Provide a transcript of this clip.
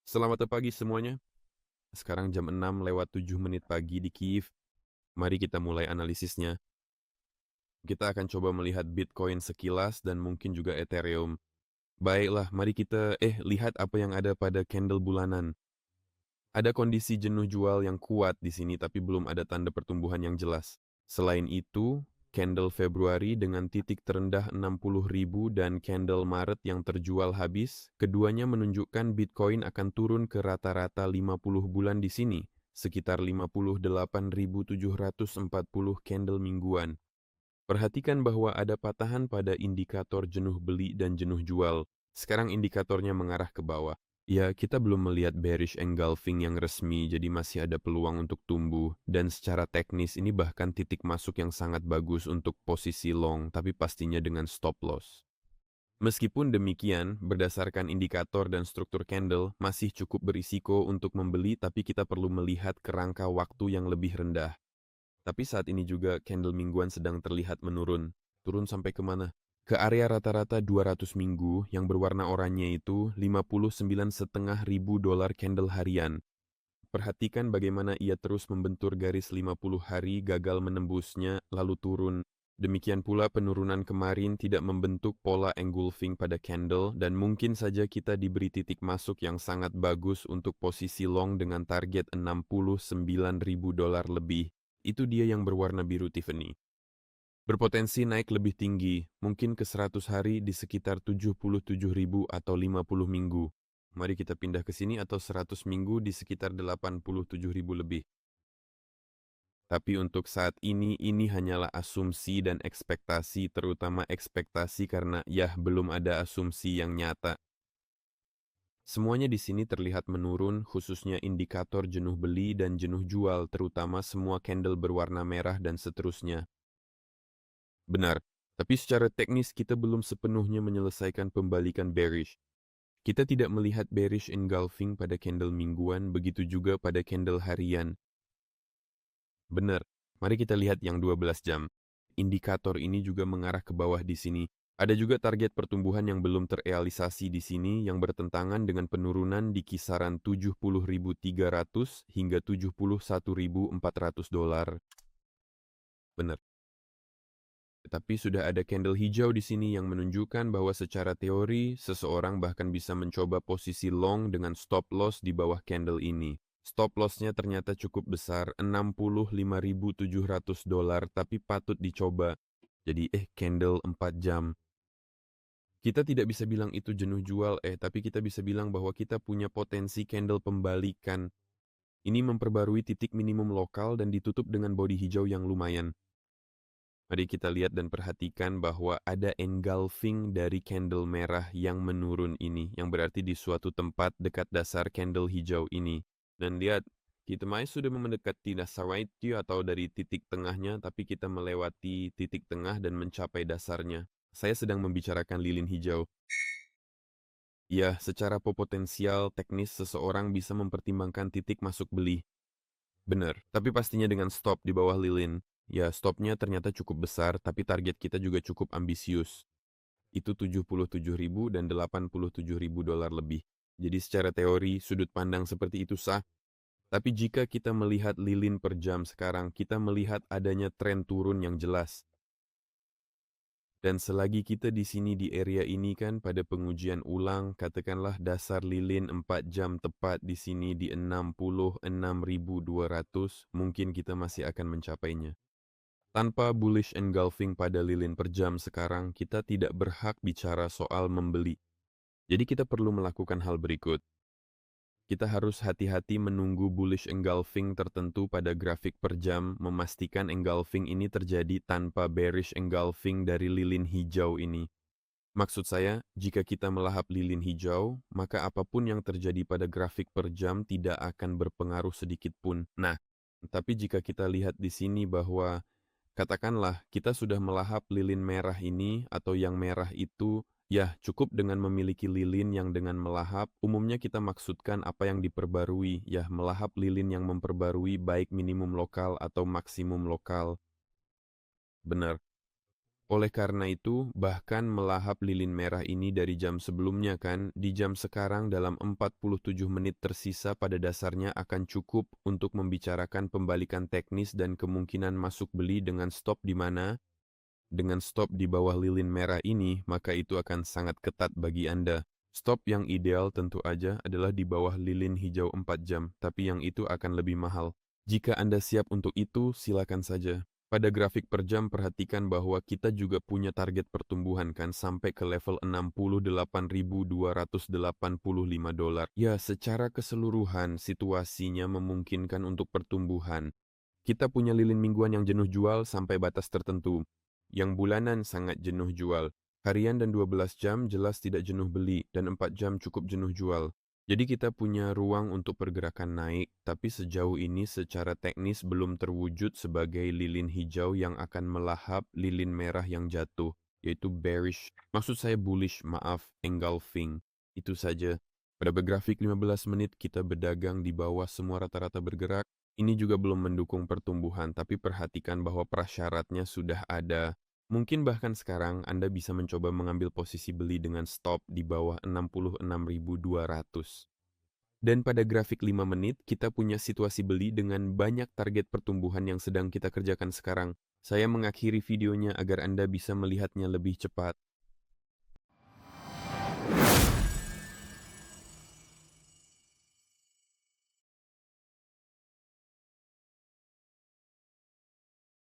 Selamat pagi semuanya. Sekarang jam 6 lewat 7 menit pagi di Kiev. Mari kita mulai analisisnya. Kita akan coba melihat Bitcoin sekilas dan mungkin juga Ethereum. Baiklah, mari kita lihat apa yang ada pada candle bulanan. Ada kondisi jenuh jual yang kuat di sini tapi belum ada tanda pertumbuhan yang jelas. Selain itu, candle Februari dengan titik terendah 60.000 dan candle Maret yang terjual habis, keduanya menunjukkan Bitcoin akan turun ke rata-rata 50 bulan di sini, sekitar 58.740 candle mingguan. Perhatikan bahwa ada patahan pada indikator jenuh beli dan jenuh jual. Sekarang indikatornya mengarah ke bawah. Ya, kita belum melihat bearish engulfing yang resmi, jadi masih ada peluang untuk tumbuh. Dan secara teknis ini bahkan titik masuk yang sangat bagus untuk posisi long, tapi pastinya dengan stop loss. Meskipun demikian, berdasarkan indikator dan struktur candle, masih cukup berisiko untuk membeli, tapi kita perlu melihat kerangka waktu yang lebih rendah. Tapi saat ini juga candle mingguan sedang terlihat menurun. Turun sampai kemana? Ke area rata-rata 200 minggu yang berwarna oranye itu 59,5 ribu dolar candle harian. Perhatikan bagaimana ia terus membentur garis 50 hari gagal menembusnya lalu turun. Demikian pula penurunan kemarin tidak membentuk pola engulfing pada candle dan mungkin saja kita diberi titik masuk yang sangat bagus untuk posisi long dengan target 69.000 dolar lebih. Itu dia yang berwarna biru Tiffany. Berpotensi naik lebih tinggi, mungkin ke 100 hari di sekitar 77.000 atau 50 minggu. Mari kita pindah ke sini atau 100 minggu di sekitar 87.000 lebih. Tapi untuk saat ini hanyalah asumsi dan ekspektasi, terutama ekspektasi karena belum ada asumsi yang nyata. Semuanya di sini terlihat menurun, khususnya indikator jenuh beli dan jenuh jual, terutama semua candle berwarna merah dan seterusnya. Benar, tapi secara teknis kita belum sepenuhnya menyelesaikan pembalikan bearish. Kita tidak melihat bearish engulfing pada candle mingguan, begitu juga pada candle harian. Benar, mari kita lihat yang 12 jam. Indikator ini juga mengarah ke bawah di sini. Ada juga target pertumbuhan yang belum terrealisasi di sini yang bertentangan dengan penurunan di kisaran 70.300 hingga 71.400 dolar. Benar. Tetapi sudah ada candle hijau di sini yang menunjukkan bahwa secara teori, seseorang bahkan bisa mencoba posisi long dengan stop loss di bawah candle ini. Stop loss-nya ternyata cukup besar, 65.700 dolar, tapi patut dicoba. Jadi candle 4 jam. Kita tidak bisa bilang itu jenuh jual, tapi kita bisa bilang bahwa kita punya potensi candle pembalikan. Ini memperbarui titik minimum lokal dan ditutup dengan body hijau yang lumayan. Mari kita lihat dan perhatikan bahwa ada engulfing dari candle merah yang menurun ini, yang berarti di suatu tempat dekat dasar candle hijau ini. Dan lihat, kita masih sudah mendekati dasar itu atau dari titik tengahnya, tapi kita melewati titik tengah dan mencapai dasarnya. Saya sedang membicarakan lilin hijau. Ya, secara potensial teknis seseorang bisa mempertimbangkan titik masuk beli. Benar, tapi pastinya dengan stop di bawah lilin. Ya, stopnya ternyata cukup besar, tapi target kita juga cukup ambisius. Itu 77.000 dan 87.000 dolar lebih. Jadi secara teori, sudut pandang seperti itu sah. Tapi jika kita melihat lilin per jam sekarang, kita melihat adanya tren turun yang jelas. Dan selagi kita di sini di area ini kan pada pengujian ulang, katakanlah dasar lilin 4 jam tepat di sini di 66.200, mungkin kita masih akan mencapainya. Tanpa bullish engulfing pada lilin per jam sekarang, kita tidak berhak bicara soal membeli. Jadi kita perlu melakukan hal berikut. Kita harus hati-hati menunggu bullish engulfing tertentu pada grafik per jam, memastikan engulfing ini terjadi tanpa bearish engulfing dari lilin hijau ini. Maksud saya, jika kita melahap lilin hijau, maka apapun yang terjadi pada grafik per jam tidak akan berpengaruh sedikit pun. Nah, tapi jika kita lihat di sini bahwa katakanlah kita sudah melahap lilin merah ini atau yang merah itu, ya cukup dengan memiliki lilin yang dengan melahap, umumnya kita maksudkan apa yang diperbarui, ya melahap lilin yang memperbarui baik minimum lokal atau maksimum lokal. Benar. Oleh karena itu, bahkan melahap lilin merah ini dari jam sebelumnya kan, di jam sekarang dalam 47 menit tersisa pada dasarnya akan cukup untuk membicarakan pembalikan teknis dan kemungkinan masuk beli dengan stop di mana. Dengan stop di bawah lilin merah ini, maka itu akan sangat ketat bagi Anda. Stop yang ideal tentu aja adalah di bawah lilin hijau 4 jam, tapi yang itu akan lebih mahal. Jika Anda siap untuk itu, silakan saja. Pada grafik per jam perhatikan bahwa kita juga punya target pertumbuhan kan sampai ke level 68.285 dolar. Ya, secara keseluruhan situasinya memungkinkan untuk pertumbuhan. Kita punya lilin mingguan yang jenuh jual sampai batas tertentu. Yang bulanan sangat jenuh jual. Harian dan 12 jam jelas tidak jenuh beli dan 4 jam cukup jenuh jual. Jadi kita punya ruang untuk pergerakan naik, tapi sejauh ini secara teknis belum terwujud sebagai lilin hijau yang akan melahap lilin merah yang jatuh, yaitu bearish. Maksud saya bullish, maaf, engulfing. Itu saja. Pada grafik 15 menit kita berdagang di bawah semua rata-rata bergerak. Ini juga belum mendukung pertumbuhan, tapi perhatikan bahwa prasyaratnya sudah ada. Mungkin bahkan sekarang Anda bisa mencoba mengambil posisi beli dengan stop di bawah 66.200. Dan pada grafik 5 menit, kita punya situasi beli dengan banyak target pertumbuhan yang sedang kita kerjakan sekarang. Saya mengakhiri videonya agar Anda bisa melihatnya lebih cepat.